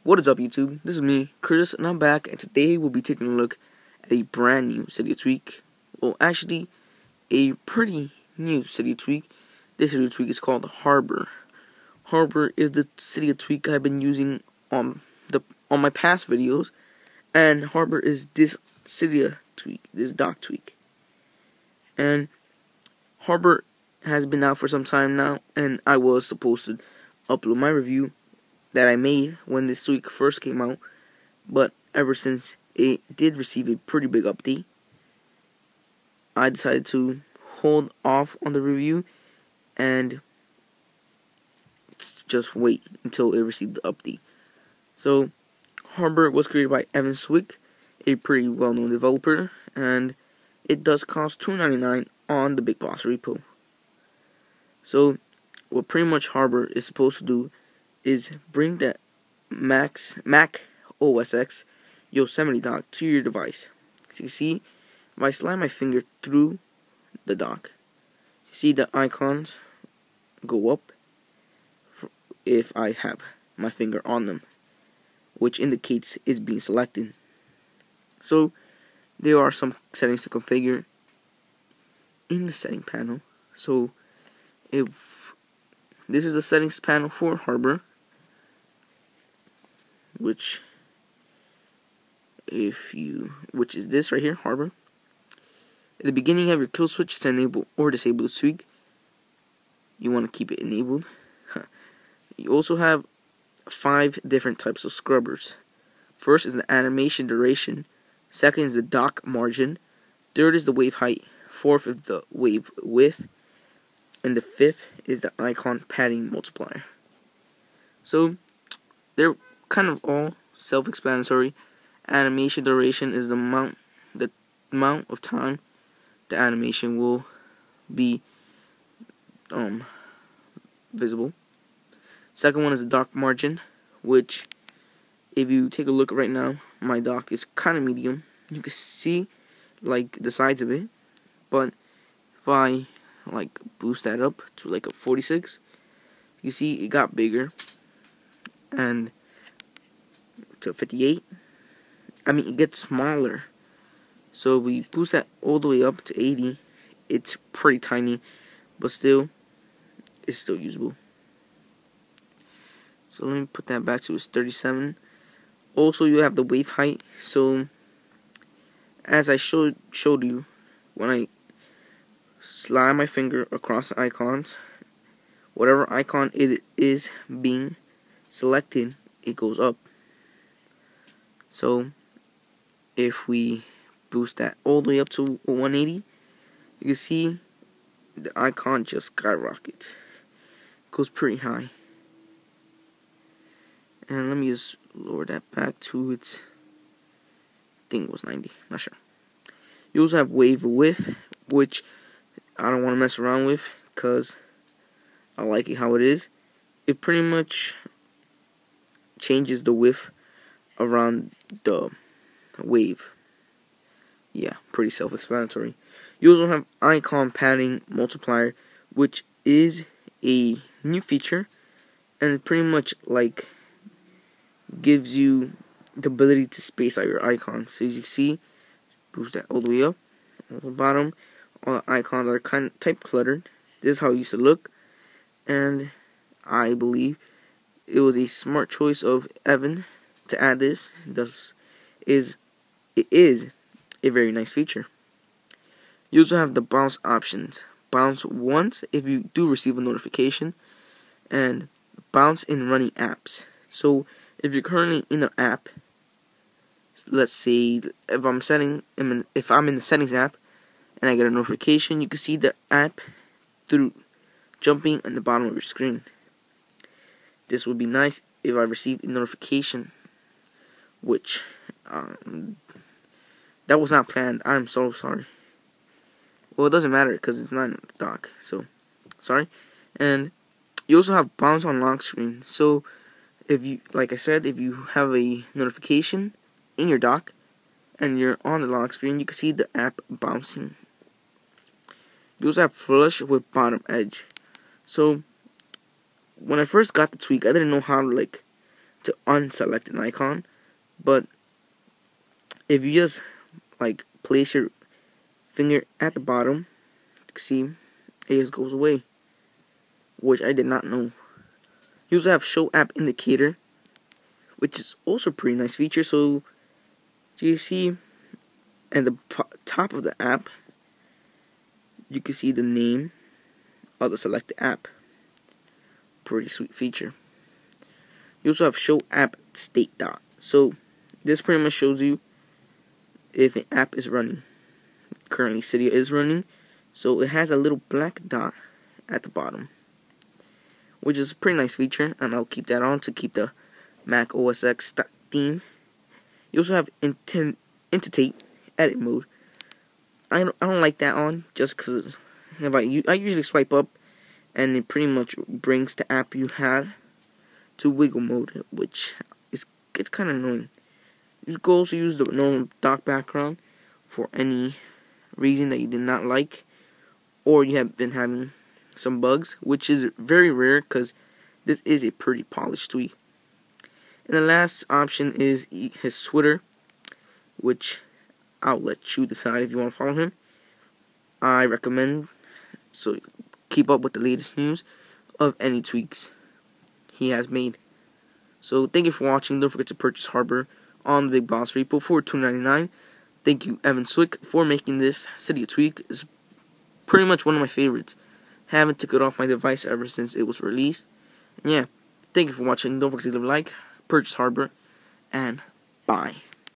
What is up, YouTube? This is me, Chris, and I'm back, and today we'll be taking a look at a brand new Cydia tweak. Well, actually, a pretty new Cydia tweak. This Cydia tweak is called Harbor. Harbor is the Cydia tweak I've been using on my past videos, and Harbor is this Cydia tweak, this dock tweak. And Harbor has been out for some time now, and I was supposed to upload my review that I made when this tweak first came out, but ever since it did receive a pretty big update, I decided to hold off on the review and just wait until it received the update. So, Harbor was created by Evan Swick, a pretty well-known developer, and it does cost $2.99 on the BigBoss repo. So, what pretty much Harbor is supposed to do is bring that Mac OS X Yosemite dock to your device. So you see, if I slide my finger through the dock, you see the icons go up if I have my finger on them, which indicates it's being selected. So there are some settings to configure in the setting panel. So if this is the settings panel for Harbor, which is this right here, Harbor. At the beginning, you have your kill switch to enable or disable the tweak. You want to keep it enabled. You also have 5 different types of scrubbers. First is the animation duration. Second is the dock margin. Third is the wave height. Fourth is the wave width. And the fifth is the icon padding multiplier. So they're kind of all self-explanatory. Animation duration is the amount of time the animation will be visible. Second one is the dock margin, which if you take a look right now, my dock is kind of medium. You can see like the sides of it, but if I like boost that up to like a 46, you see it got bigger, and to 58, I mean it gets smaller. So we boost that all the way up to 80. It's pretty tiny, but still, it's still usable. So let me put that back to its 37. Also, you have the wave height. So as I showed you, when I slide my finger across the icons, whatever icon it is being selected, it goes up. So if we boost that all the way up to 180, you can see the icon just skyrockets. It goes pretty high. And let me just lower that back to its, I think it was 90, not sure. You also have wave width, which I don't want to mess around with because I like it how it is. It pretty much changes the width around the wave. Yeah, pretty self-explanatory. You also have icon padding multiplier, which is a new feature, and it pretty much like gives you the ability to space out your icons. So as you see, boost that all the way up, all the bottom, all the icons are kind of type cluttered. This is how it used to look, and I believe it was a smart choice of Evan to add this. It is a very nice feature. You also have the bounce options. Bounce once if you do receive a notification, and bounce in running apps. So if you're currently in an app, let's say if I'm in the settings app and I get a notification, you can see the app through jumping on the bottom of your screen. This would be nice if I received a notification, which that was not planned. I'm so sorry. Well, it doesn't matter because it's not in the dock, so sorry. And you also have bounce on lock screen. So if you, like I said, if you have a notification in your dock and you're on the lock screen, you can see the app bouncing. You also have flush with bottom edge. So when I first got the tweak, I didn't know how to like to unselect an icon, but if you just like place your finger at the bottom, see, it just goes away, which I did not know. You also have Show App Indicator, which is also a pretty nice feature. So you see at the top of the app, you can see the name of the selected app. Pretty sweet feature. You also have Show App State Dot. So this pretty much shows you if an app is running. Currently Cydia is running, so it has a little black dot at the bottom, which is a pretty nice feature, and I'll keep that on to keep the Mac OS X theme. You also have Annotate Edit Mode. I don't like that on, just because I usually swipe up and it pretty much brings the app you had to wiggle mode, which it's kind of annoying. You can also use the normal dock background for any reason that you did not like, or you have been having some bugs, which is very rare because this is a pretty polished tweak. And the last option is his Twitter, which I'll let you decide if you want to follow him. I recommend, so you keep up with the latest news of any tweaks he has made. So thank you for watching. Don't forget to purchase Harbor on the BigBoss Repo for $2.99. Thank you, Evan Swick, for making this Cydia tweak. It's pretty much one of my favorites. Haven't took it off my device ever since it was released. And yeah, thank you for watching. Don't forget to leave a like, purchase Harbor, and bye.